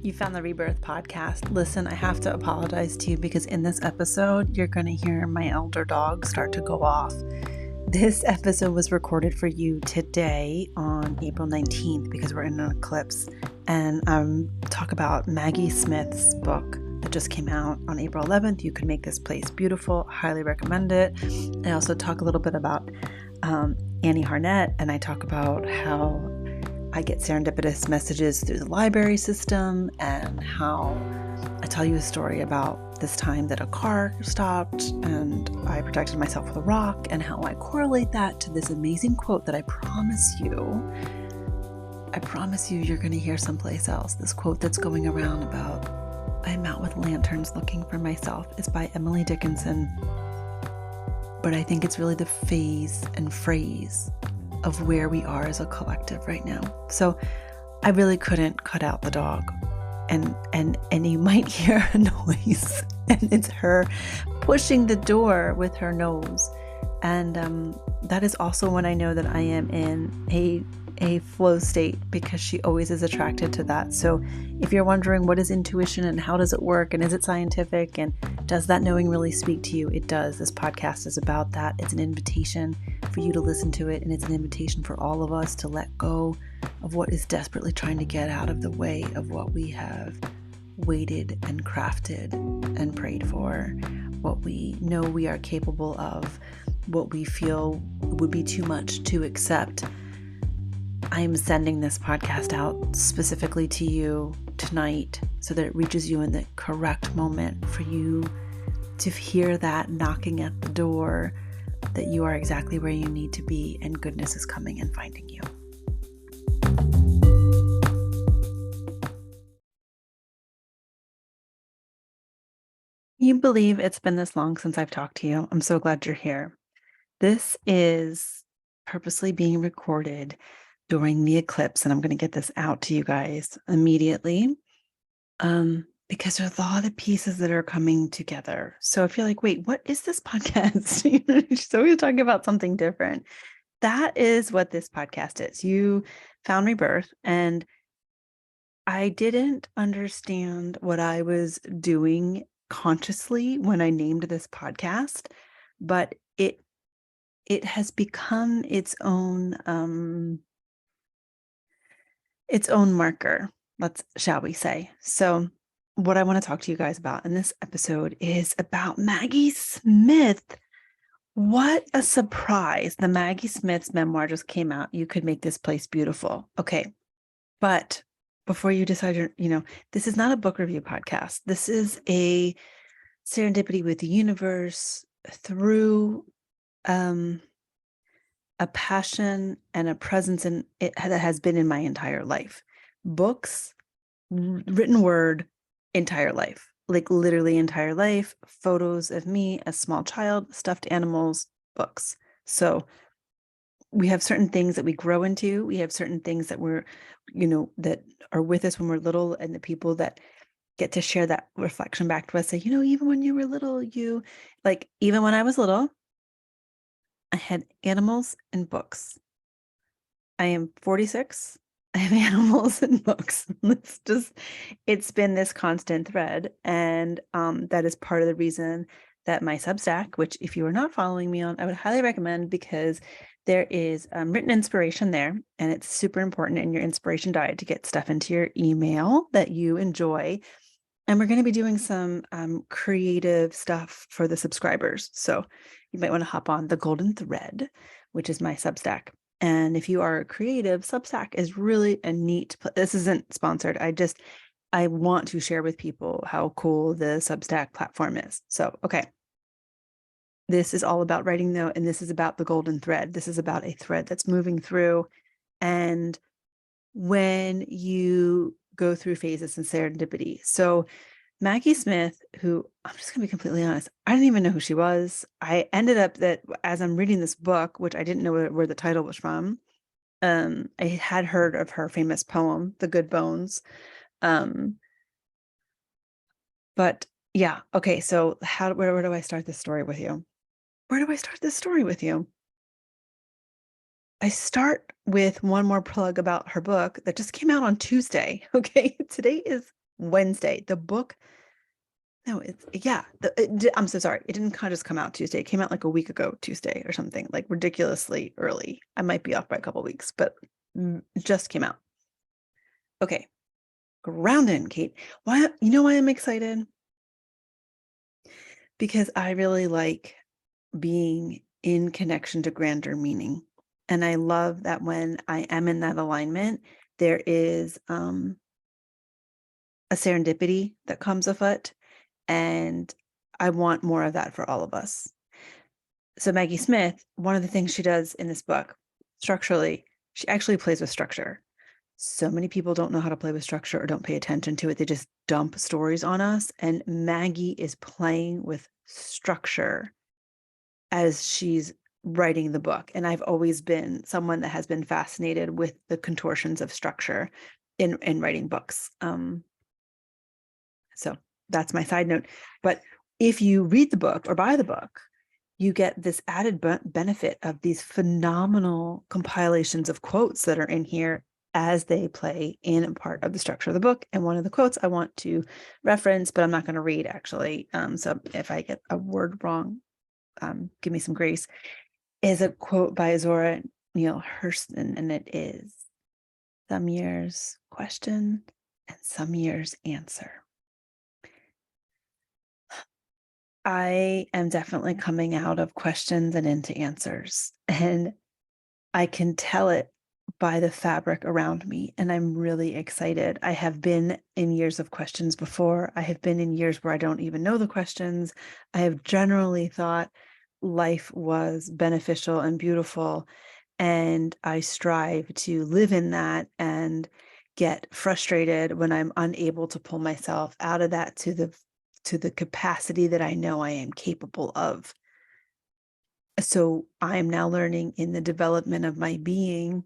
You found the Rebirth podcast. Listen, I have to apologize to you because in this episode, you're going to hear my elder dog start to go off. This episode was recorded for you today on April 19th because we're in an eclipse. And talk about Maggie Smith's book that just came out on April 11th. You Can Make This Place Beautiful. Highly recommend it. I also talk a little bit about Annie Harnett, and I talk about how I get serendipitous messages through the library system, and how I tell you a story about this time that a car stopped and I protected myself with a rock, and how I correlate that to this amazing quote that I promise you you're going to hear someplace else. This quote that's going around about I'm out with lanterns looking for myself. It's by Emily Dickinson, but I think it's really the phase and phrase of where we are as a collective right now. So I really couldn't cut out the dog, and you might hear a noise, and it's her pushing the door with her nose. And that is also when I know that I am in a flow state, because she always is attracted to that. So if you're wondering what is intuition and how does it work and is it scientific and does that knowing really speak to you, it does. This podcast is about that. It's an invitation for you to listen to it, and it's an invitation for all of us to let go of what is desperately trying to get out of the way of what we have waited and crafted and prayed for, what we know we are capable of, what we feel would be too much to accept. I am sending this podcast out specifically to you tonight so that it reaches you in the correct moment for you to hear that knocking at the door, that you are exactly where you need to be and goodness is coming and finding you. Can you believe it's been this long since I've talked to you? I'm so glad you're here. This is purposely being recorded during the eclipse, and I'm going to get this out to you guys immediately because there's a lot of pieces that are coming together. So if you're like, wait, what is this podcast? She's always talking about something different. That is what this podcast is. You found Rebirth, and I didn't understand what I was doing consciously when I named this podcast, but it has become its own marker, shall we say. So what I want to talk to you guys about in this episode is about Maggie Smith. What a surprise. The Maggie Smith's memoir just came out. You Could Make This Place Beautiful. Okay. But before you decide, this is not a book review podcast. This is a serendipity with the universe through a passion and a presence in it that has been in my entire life. Books, written word, entire life, like literally entire life, photos of me as small child, stuffed animals, books. So we have certain things that we grow into. We have certain things that we're, that are with us when we're little, and the people that get to share that reflection back to us say, even when you were little, even when I was little, I had animals and books. I am 46. I have animals and books. It's been this constant thread. And that is part of the reason that my Substack, which if you are not following me on, I would highly recommend, because there is written inspiration there, and it's super important in your inspiration diet to get stuff into your email that you enjoy. And we're going to be doing some creative stuff for the subscribers. So you might want to hop on the Golden Thread, which is my Substack. And if you are a creative, Substack is really a neat, this isn't sponsored. I want to share with people how cool the Substack platform is. So, okay. This is all about writing though, and this is about the golden thread. This is about a thread that's moving through. And when you go through phases in serendipity. So Maggie Smith, who I'm just going to be completely honest, I didn't even know who she was. I ended up that as I'm reading this book, which I didn't know where the title was from, I had heard of her famous poem, The Good Bones. But yeah, okay. So where do I start this story with you? I start with one more plug about her book that just came out on Tuesday. Okay. Today is Wednesday. The book, no, I'm so sorry. It didn't kind of just come out Tuesday. It came out like a week ago, Tuesday or something, like ridiculously early. I might be off by a couple weeks, but it just came out. Okay. Grounding, Kate. Why, why I'm excited? Because I really like being in connection to grander meaning. And I love that when I am in that alignment, there is a serendipity that comes afoot. And I want more of that for all of us. So Maggie Smith, one of the things she does in this book, structurally, she actually plays with structure. So many people don't know how to play with structure or don't pay attention to it. They just dump stories on us. And Maggie is playing with structure as she's writing the book. And I've always been someone that has been fascinated with the contortions of structure in writing books. So that's my side note. But if you read the book or buy the book, you get this added benefit of these phenomenal compilations of quotes that are in here as they play in a part of the structure of the book. And one of the quotes I want to reference, but I'm not going to read actually. So if I get a word wrong, give me some grace, is a quote by Zora Neale Hurston, and it is, "Some years question and some years answer." I am definitely coming out of questions and into answers, and I can tell it by the fabric around me, and I'm really excited. I have been in years of questions before. I have been in years where I don't even know the questions. I have generally thought life was beneficial and beautiful, and I strive to live in that and get frustrated when I'm unable to pull myself out of that to the capacity that I know I am capable of. So I'm now learning in the development of my being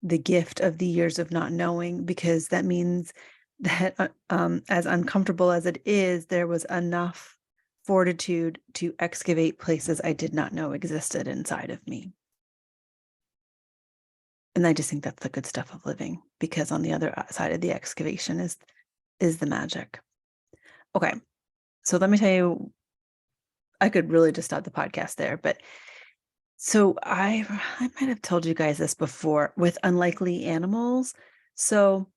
the gift of the years of not knowing, because that means that as uncomfortable as it is, there was enough fortitude to excavate places I did not know existed inside of me. And I just think that's the good stuff of living, because on the other side of the excavation is the magic. Okay. So let me tell you, I could really just stop the podcast there, but so I might have told you guys this before with unlikely animals. So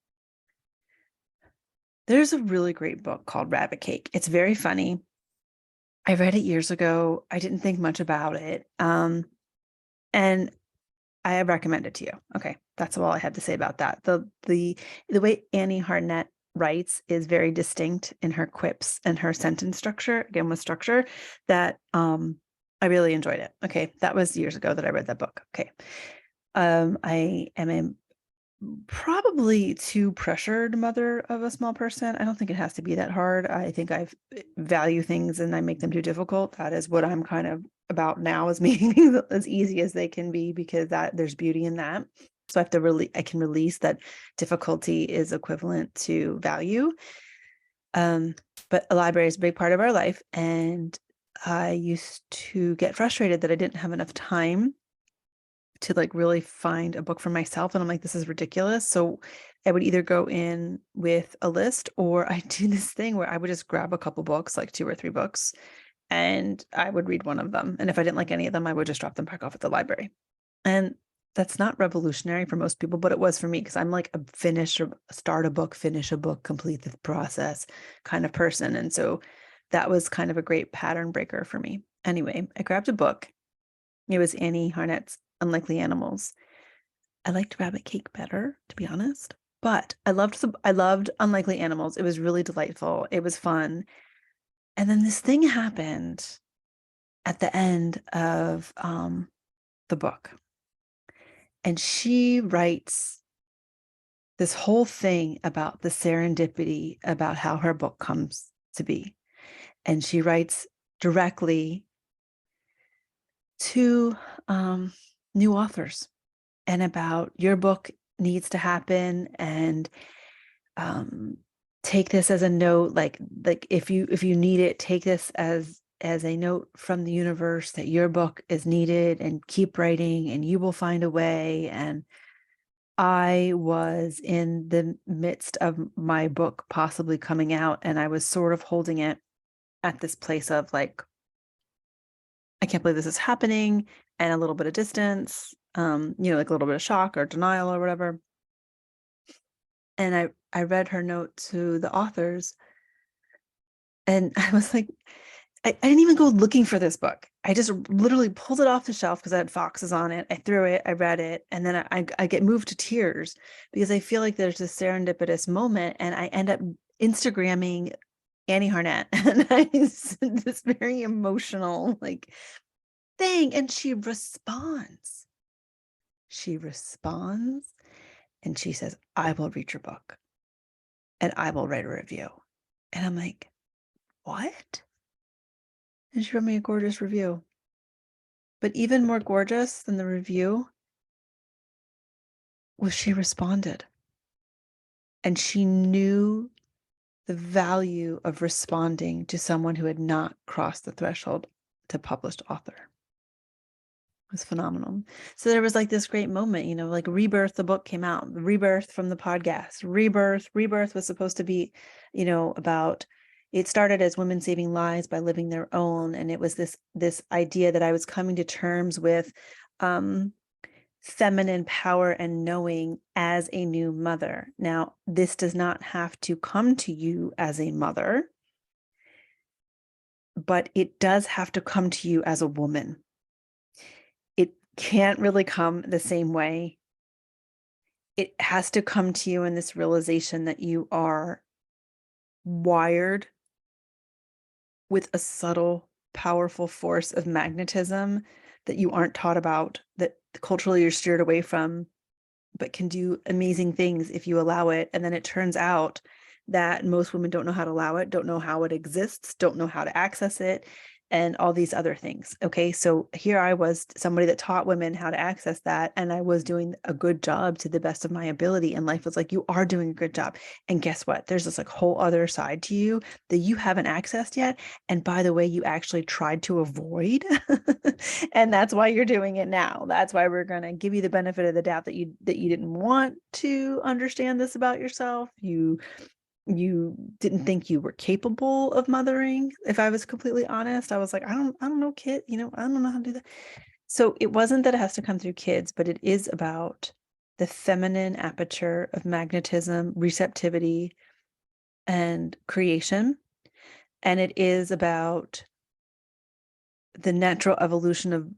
there's a really great book called Rabbit Cake. It's very funny. I read it years ago. I didn't think much about it. And I recommend it to you. Okay, that's all I had to say about that. The way Annie Harnett writes is very distinct in her quips and her sentence structure, again with structure, that I really enjoyed it. Okay, that was years ago that I read that book. Okay. I am a probably too pressured mother of a small person. I don't think it has to be that hard. I think I value things and I make them too difficult. That is what I'm kind of about now, is making things as easy as they can be, because that there's beauty in that. So I have to I can release that difficulty is equivalent to value. But a library is a big part of our life. And I used to get frustrated that I didn't have enough time to like really find a book for myself. And I'm like, this is ridiculous. So I would either go in with a list, or I do this thing where I would just grab a couple books, like 2 or 3 books, and I would read one of them. And if I didn't like any of them, I would just drop them back off at the library. And that's not revolutionary for most people, but it was for me, because I'm like start a book, finish a book, complete the process kind of person. And so that was kind of a great pattern breaker for me. Anyway, I grabbed a book. It was Annie Harnett's Unlikely Animals. I liked Rabbit Cake better, to be honest, but I loved Unlikely Animals. It was really delightful. It was fun. And then this thing happened at the end of the book. And she writes this whole thing about the serendipity about how her book comes to be. And she writes directly to new authors, and about your book needs to happen, and take this as a note, like if you need it, take this as a note from the universe that your book is needed, and keep writing and you will find a way. And I was in the midst of my book possibly coming out, and I was sort of holding it at this place of like, I can't believe this is happening, and a little bit of distance, like a little bit of shock or denial or whatever. And I read her note to the authors, and I was like, I didn't even go looking for this book. I just literally pulled it off the shelf because I had foxes on it. I threw it, I read it, and then I get moved to tears because I feel like there's this serendipitous moment, and I end up Instagramming Annie Harnett, and this very emotional like thing, and she responds. She responds, and she says, "I will read your book, and I will write a review." And I'm like, "What?" And she wrote me a gorgeous review. But even more gorgeous than the review was she responded. And she knew the value of responding to someone who had not crossed the threshold to published author. It was phenomenal. So there was like this great moment, like Rebirth, the book came out, Rebirth from the podcast. Rebirth was supposed to be, about, it started as women saving lives by living their own. And it was this idea that I was coming to terms with feminine power and knowing as a new mother. Now, this does not have to come to you as a mother, but it does have to come to you as a woman. It can't really come the same way. It has to come to you in this realization that you are wired with a subtle, powerful force of magnetism that you aren't taught about, that culturally you're steered away from, but can do amazing things if you allow it. And then it turns out that most women don't know how to allow it, don't know how it exists, don't know how to access it, and all these other things. Okay, so here I was, somebody that taught women how to access that, and I was doing a good job to the best of my ability. And life was like, you are doing a good job. And guess what? There's this like whole other side to you that you haven't accessed yet. And by the way, you actually tried to avoid. And that's why you're doing it now. That's why we're going to give you the benefit of the doubt that you didn't want to understand this about yourself. You didn't think you were capable of mothering. If I was completely honest, I was like, I don't know, kid, I don't know how to do that. So it wasn't that it has to come through kids, but it is about the feminine aperture of magnetism, receptivity, and creation. And it is about the natural evolution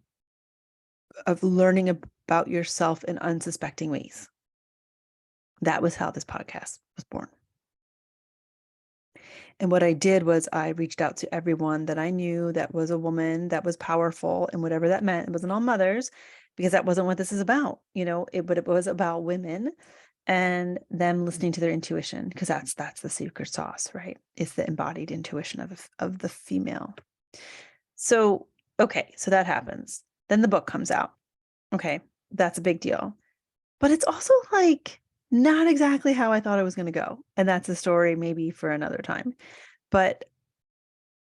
of learning about yourself in unsuspecting ways. That was how this podcast was born. And what I did was I reached out to everyone that I knew that was a woman that was powerful, and whatever that meant. It wasn't all mothers, because that wasn't what this is about, but it was about women and them listening to their intuition, because that's the secret sauce, right? It's the embodied intuition of the female. So, okay, so that happens. Then the book comes out. Okay, that's a big deal. But it's also like not exactly how I thought it was going to go. And that's a story maybe for another time. But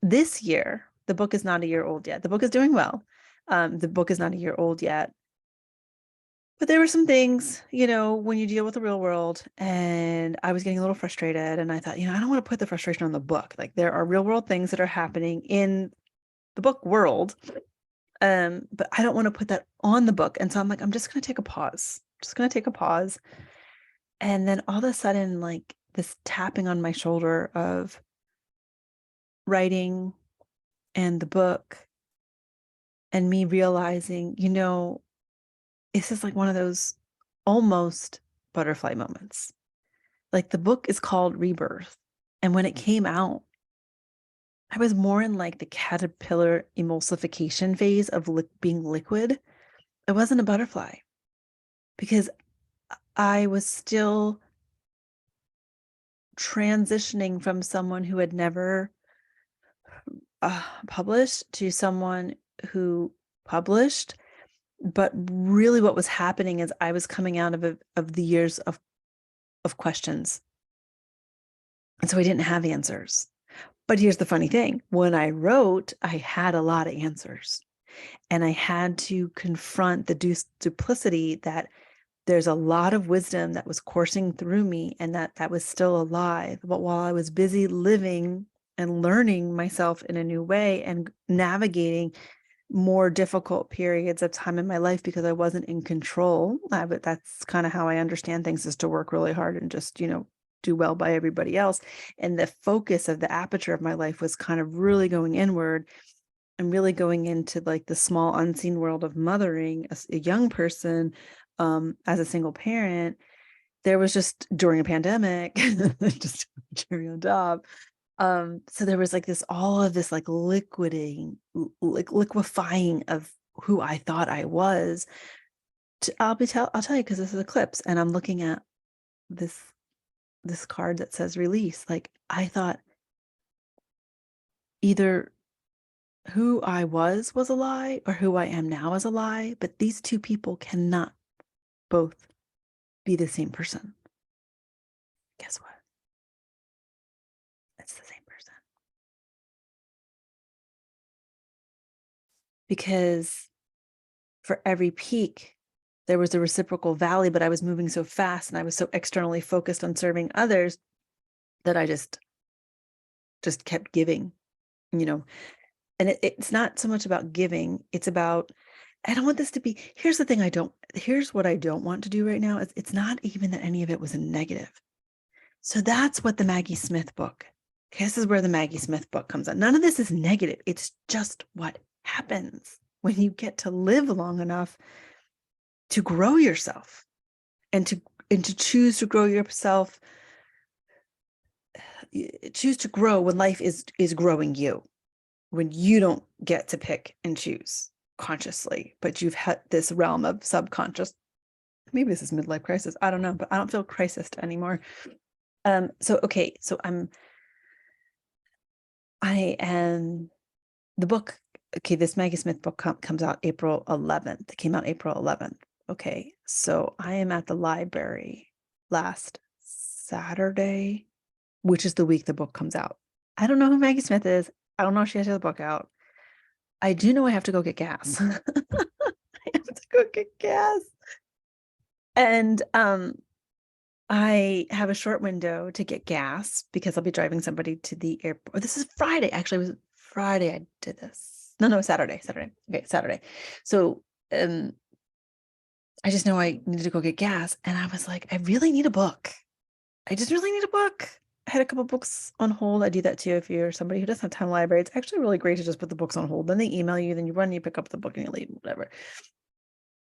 this year, the book is not a year old yet. The book is doing well. The book is not a year old yet. But there were some things, when you deal with the real world, and I was getting a little frustrated, and I thought, I don't want to put the frustration on the book. Like, there are real world things that are happening in the book world. But I don't want to put that on the book. And so I'm like, I'm just going to take a pause. And then all of a sudden, like this tapping on my shoulder of writing and the book, and me realizing, this is like one of those almost butterfly moments. Like, the book is called Rebirth. And when it came out, I was more in like the caterpillar emulsification phase of being liquid. It wasn't a butterfly, because I was still transitioning from someone who had never published to someone who published. But really what was happening is I was coming out of the years of questions. And so I didn't have answers. But here's the funny thing. When I wrote, I had a lot of answers. And I had to confront the duplicity that there's a lot of wisdom that was coursing through me and that was still alive. But while I was busy living and learning myself in a new way and navigating more difficult periods of time in my life because I wasn't in control, but that's kind of how I understand things, is to work really hard and just, do well by everybody else. And the focus of the aperture of my life was kind of really going inward and really going into like the small unseen world of mothering a young person, as a single parent. There was just during a pandemic, just cherry on top. So there was like all of this like liquefying of who I thought I was. I'll tell you, because this is Eclipse, and I'm looking at this card that says release. Like, I thought either who I was a lie or who I am now is a lie, but these two people cannot both be the same person. Guess what? It's the same person. Because for every peak, there was a reciprocal valley, but I was moving so fast and I was so externally focused on serving others that I just kept giving, and it's not so much about giving. It's about, I don't want this to be, here's what I don't want to do right now. It's not even that any of it was a negative. So that's what the Maggie Smith book, this is where the Maggie Smith book comes on. None of this is negative. It's just what happens when you get to live long enough to grow yourself and to choose to grow yourself, choose to grow when life is growing you, when you don't get to pick and choose consciously, but you've had this realm of subconscious. Maybe this is midlife crisis. I don't know, but I don't feel crisis anymore. So I am the book. Okay, this Maggie Smith book comes out April 11th. It came out April 11th. Okay, so I am at the library last Saturday, which is the week the book comes out. I don't know who Maggie Smith is. I don't know if she has the book out. I do know I have to go get gas. I have to go get gas. And I have a short window to get gas because I'll be driving somebody to the airport. This is Friday. Actually, it was Friday I did this. No, Saturday. Okay, Saturday. So I just know I needed to go get gas. And I was like, I really need a book. I just really need a book. I had a couple books on hold. I do that too. If you're somebody who doesn't have time library, it's actually really great to just put the books on hold. Then they email you, then you run, you pick up the book and you leave, whatever.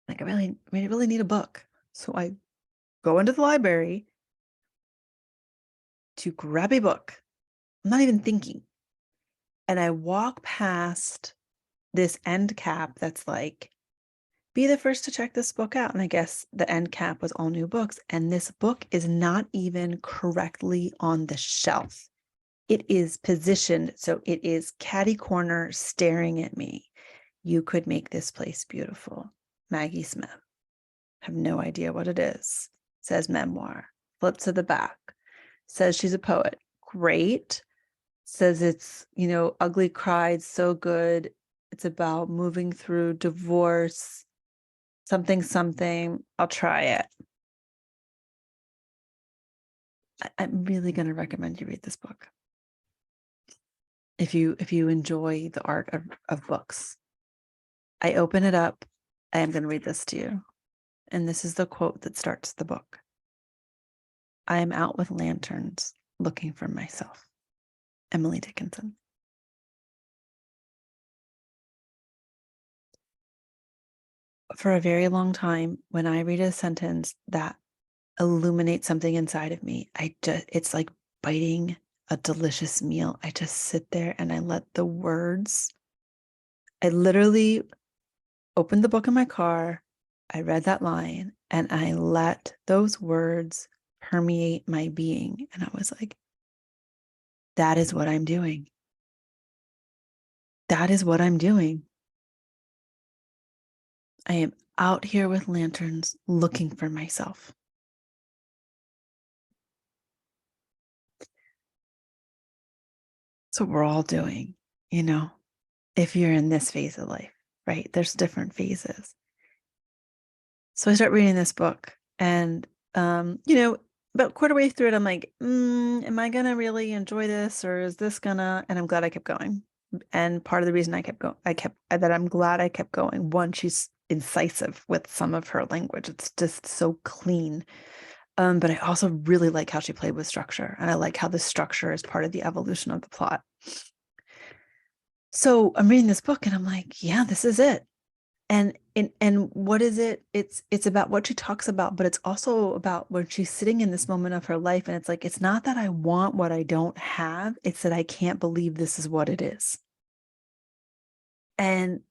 Like, I really need a book. So I go into the library to grab a book. I'm not even thinking. And I walk past this end cap that's like, be the first to check this book out. And I guess the end cap was all new books. And this book is not even correctly on the shelf. It is positioned so it is catty corner staring at me. You could make this place beautiful. Maggie Smith. Have no idea what it is. Says memoir. Flip to the back. Says she's a poet. Great. Says it's, ugly cried, so good. It's about moving through divorce, something. I'll try it. I'm really going to recommend you read this book. If you enjoy the art of books. I open it up. I am going to read this to you. And this is the quote that starts the book. I am out with lanterns looking for myself. Emily Dickinson. For a very long time, when I read a sentence that illuminates something inside of me, it's like biting a delicious meal. I just sit there and I let the words, I literally opened the book in my car. I read that line and I let those words permeate my being. And I was like, that is what I'm doing. That is what I'm doing. I am out here with lanterns looking for myself. That's what we're all doing, if you're in this phase of life, right? There's different phases. So I start reading this book And, about quarter way through it, I'm like, am I gonna really enjoy this, or is this gonna, and I'm glad I kept going. And part of the reason that I'm glad I kept going. One, she's incisive with some of her language. It's just so clean. But I also really like how she played with structure, and I like how the structure is part of the evolution of the plot. So I'm reading this book and I'm like, yeah, this is it. And what is it? It's about what she talks about, but it's also about when she's sitting in this moment of her life, and it's like, it's not that I want what I don't have, it's that I can't believe this is what it is. And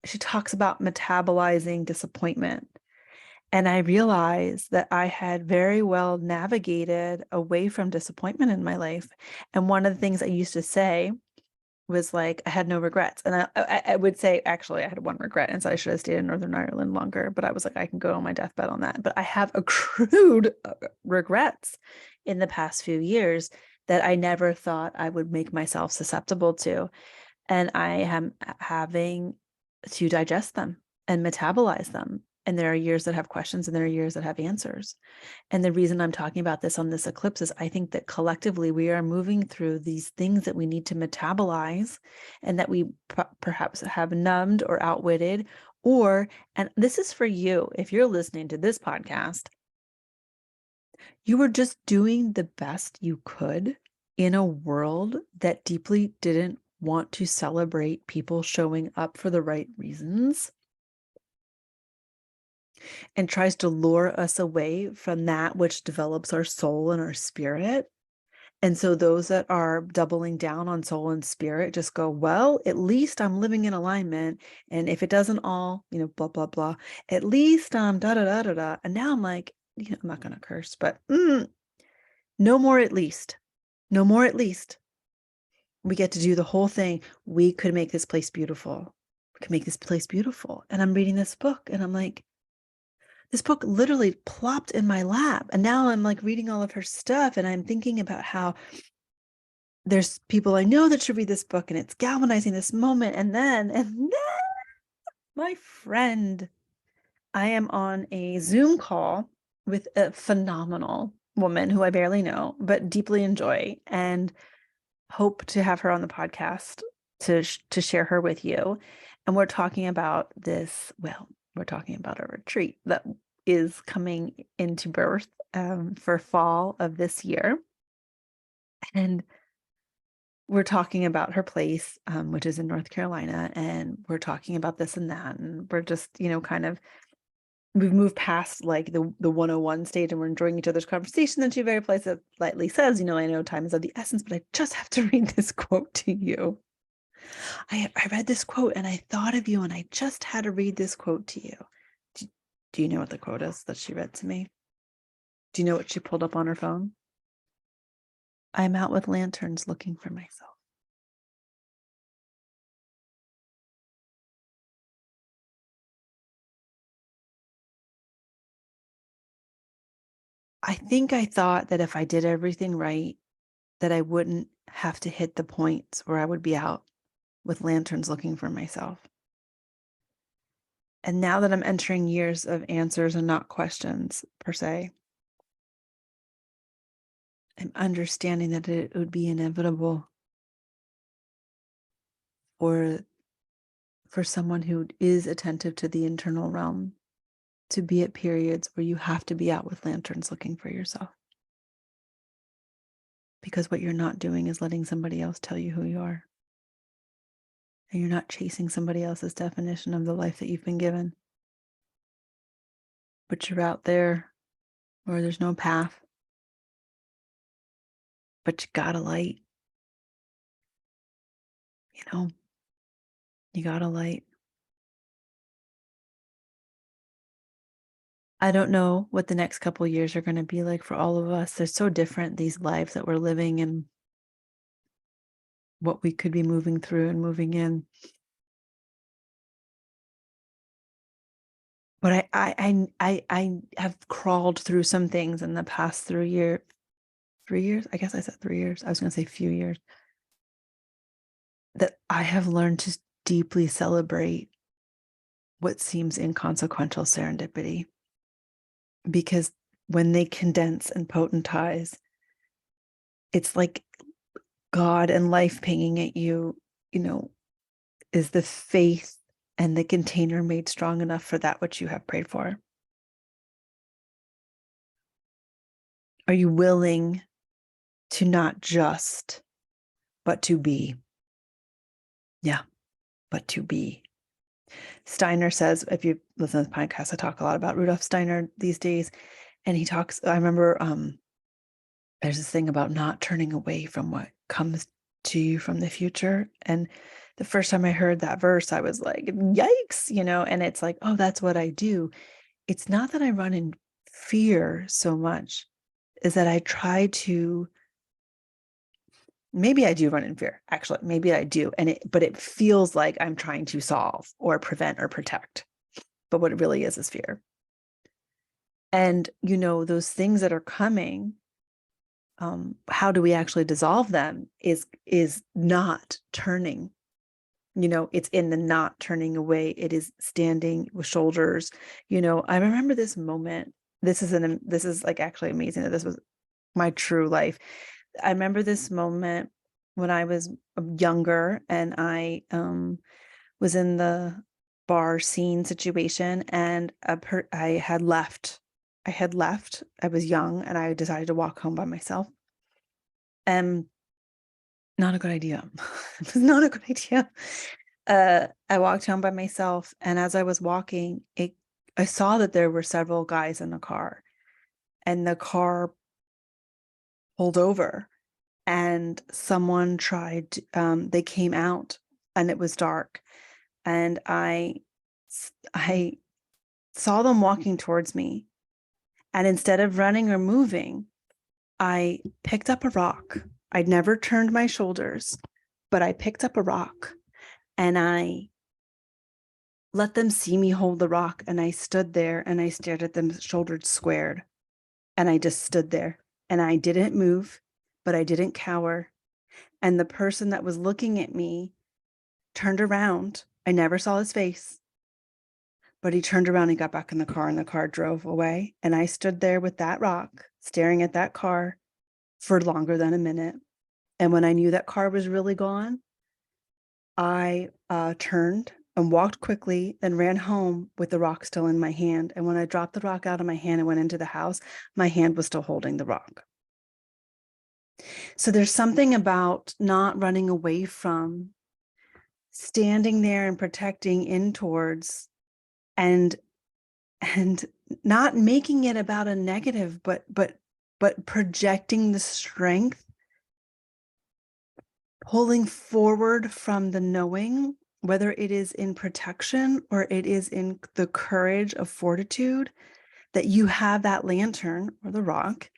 she talks about metabolizing disappointment. And I realized that I had very well navigated away from disappointment in my life. And one of the things I used to say was like, I had no regrets. And I would say, actually, I had one regret, and so I should have stayed in Northern Ireland longer. But I was like, I can go on my deathbed on that. But I have accrued regrets in the past few years that I never thought I would make myself susceptible to. And I am having to digest them and metabolize them. And there are years that have questions, and there are years that have answers. And the reason I'm talking about this on this eclipse is I think that collectively we are moving through these things that we need to metabolize, and that we perhaps have numbed or outwitted, and this is for you, if you're listening to this podcast, you were just doing the best you could in a world that deeply didn't want to celebrate people showing up for the right reasons, and tries to lure us away from that which develops our soul and our spirit. And so those that are doubling down on soul and spirit just go, well, at least I'm living in alignment. And if it doesn't all, blah, blah, blah, at least I'm da, da, da, da, da. And now I'm like, I'm not going to curse, but no more at least. No more at least. We get to do the whole thing. We could make this place beautiful. We could make this place beautiful. And I'm reading this book and I'm like, this book literally plopped in my lap. And now I'm like reading all of her stuff, and I'm thinking about how there's people I know that should read this book, and it's galvanizing this moment. And then my friend, I am on a Zoom call with a phenomenal woman who I barely know, but deeply enjoy, and hope to have her on the podcast to share her with you. And we're talking about this. Well, we're talking about a retreat that is coming into birth for fall of this year. And we're talking about her place, which is in North Carolina, and we're talking about this and that. And we're just, we've moved past like the 101 stage, and we're enjoying each other's conversation. Then she very politely says, I know time is of the essence, but I just have to read this quote to you. I read this quote and I thought of you, and I just had to read this quote to you. Do you know what the quote is that she read to me? Do you know what she pulled up on her phone? I'm out with lanterns looking for myself. I think I thought that if I did everything right, that I wouldn't have to hit the points where I would be out with lanterns looking for myself. And now that I'm entering years of answers and not questions per se, I'm understanding that it would be inevitable for someone who is attentive to the internal realm to be at periods where you have to be out with lanterns looking for yourself. Because what you're not doing is letting somebody else tell you who you are. And you're not chasing somebody else's definition of the life that you've been given. But you're out there where there's no path. But you got a light. You got a light. I don't know what the next couple years are going to be like for all of us. They're so different, these lives that we're living, and what we could be moving through and moving in. But I have crawled through some things in the past 3 years. I guess I said 3 years. I was going to say few years. That I have learned to deeply celebrate what seems inconsequential serendipity. because when they condense and potentize, it's like God and life pinging at you, is the faith and the container made strong enough for that which you have prayed for? Are you willing to not just, but to be? Yeah, but to be. Steiner says, if you listen to the podcast, I talk a lot about Rudolf Steiner these days. And he talks, I remember there's this thing about not turning away from what comes to you from the future. And the first time I heard that verse, I was like, yikes, and it's like, oh, that's what I do. It's not that I run in fear so much, is that I try to, maybe I do run in fear, actually, maybe I do. But it feels like I'm trying to solve or prevent or protect. But what it really is fear. And, those things that are coming, how do we actually dissolve them is not turning. It's in the not turning away. It is standing with shoulders. I remember this moment. This is like actually amazing that this was my true life. I remember this moment when I was younger and I was in the bar scene situation, and I had left. I was young and I decided to walk home by myself. And not a good idea. It was not a good idea. I walked home by myself, and as I was walking, I saw that there were several guys in the car, and the car pulled over, and someone tried, they came out, and it was dark, and I saw them walking towards me, and instead of running or moving, I picked up a rock. I'd never turned my shoulders, but I picked up a rock and I let them see me hold the rock. And I stood there and I stared at them, shoulders squared. And I just stood there and I didn't move, but I didn't cower. And the person that was looking at me turned around. I never saw his face, but he turned around and got back in the car, and the car drove away. And I stood there with that rock, staring at that car for longer than a minute. And when I knew that car was really gone, I turned and walked quickly, then ran home with the rock still in my hand. And when I dropped the rock out of my hand and went into the house, my hand was still holding the rock. So there's something about not running away from, standing there and protecting in towards, and not making it about a negative, but projecting the strength, pulling forward from the knowing, whether it is in protection or it is in the courage of fortitude, that you have that lantern or the rock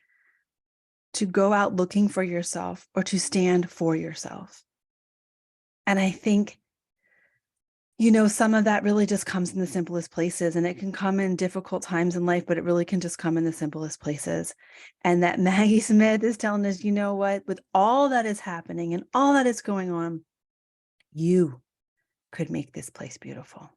to go out looking for yourself or to stand for yourself. And I think, some of that really just comes in the simplest places, and it can come in difficult times in life, but it really can just come in the simplest places. And that Maggie Smith is telling us, you know what, with all that is happening and all that is going on, you could make this place beautiful.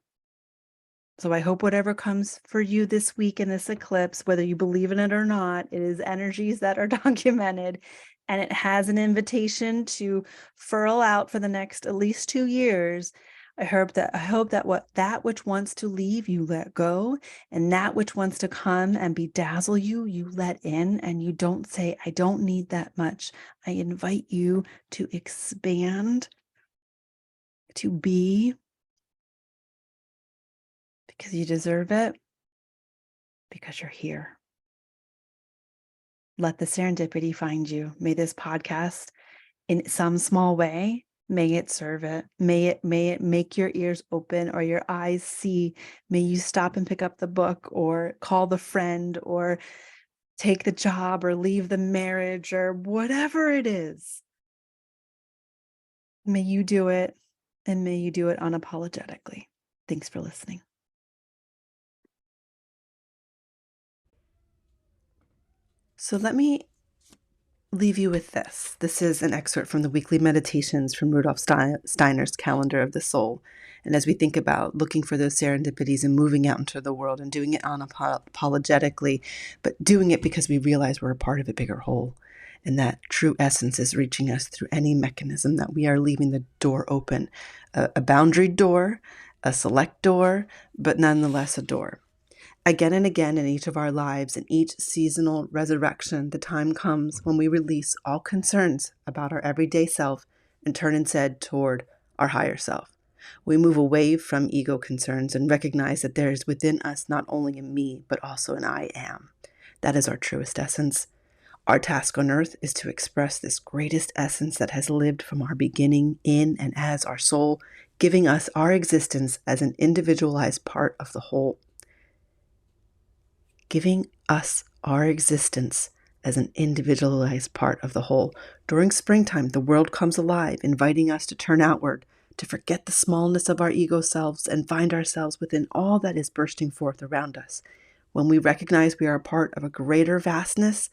So I hope whatever comes for you this week in this eclipse, whether you believe in it or not, it is energies that are documented, and it has an invitation to furl out for the next at least 2 years. I hope that that which wants to leave, you let go, and that which wants to come and bedazzle you, you let in, and you don't say, I don't need that much. I invite you to expand, to be, because you deserve it, because you're here. Let the serendipity find you. May this podcast, in some small way, may it serve it. May it make your ears open or your eyes see. May you stop and pick up the book or call the friend or take the job or leave the marriage or whatever it is. May you do it, and may you do it unapologetically. Thanks for listening. So let me leave you with this. This is an excerpt from the weekly meditations from Rudolf Steiner's Calendar of the Soul. And as we think about looking for those serendipities and moving out into the world and doing it unapologetically, but doing it because we realize we're a part of a bigger whole, and that true essence is reaching us through any mechanism, that we are leaving the door open, a boundaried door, a select door, but nonetheless a door. Again and again in each of our lives, in each seasonal resurrection, the time comes when we release all concerns about our everyday self and turn instead toward our higher self. We move away from ego concerns and recognize that there is within us not only a me, but also an I am. That is our truest essence. Our task on earth is to express this greatest essence that has lived from our beginning in and as our soul, giving us our existence as an individualized part of the whole. Giving us our existence as an individualized part of the whole. During springtime, the world comes alive, inviting us to turn outward, to forget the smallness of our ego selves and find ourselves within all that is bursting forth around us. When we recognize we are a part of a greater vastness,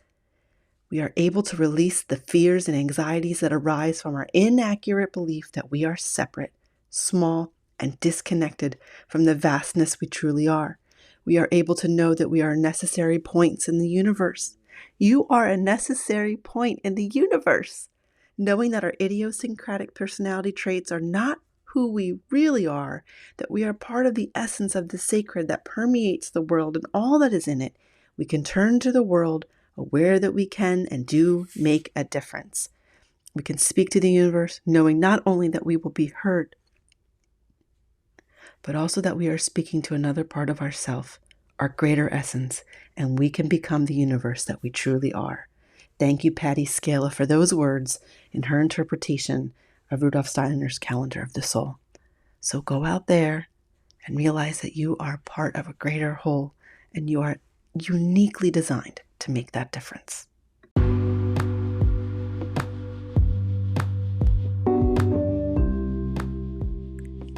we are able to release the fears and anxieties that arise from our inaccurate belief that we are separate, small, and disconnected from the vastness we truly are. We are able to know that we are necessary points in the universe. You are a necessary point in the universe. Knowing that our idiosyncratic personality traits are not who we really are, that we are part of the essence of the sacred that permeates the world and all that is in it, we can turn to the world aware that we can and do make a difference. We can speak to the universe knowing not only that we will be heard, but also that we are speaking to another part of ourself, our greater essence, and we can become the universe that we truly are. Thank you, Patty Scala, for those words in her interpretation of Rudolf Steiner's Calendar of the Soul. So go out there and realize that you are part of a greater whole, and you are uniquely designed to make that difference.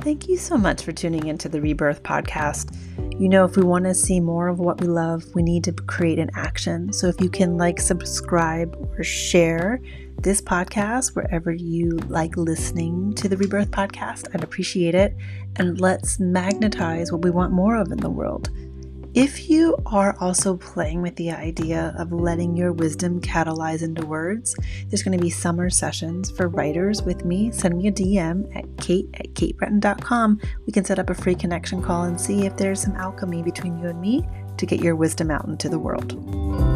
Thank you so much for tuning into the Rebirth Podcast. You know, if we want to see more of what we love, we need to create an action. So if you can subscribe, or share this podcast wherever you like listening to the Rebirth Podcast, I'd appreciate it. And let's magnetize what we want more of in the world. If you are also playing with the idea of letting your wisdom catalyze into words, there's going to be summer sessions for writers with me. Send me a DM at kate@katebretton.com. We can set up a free connection call and see if there's some alchemy between you and me to get your wisdom out into the world.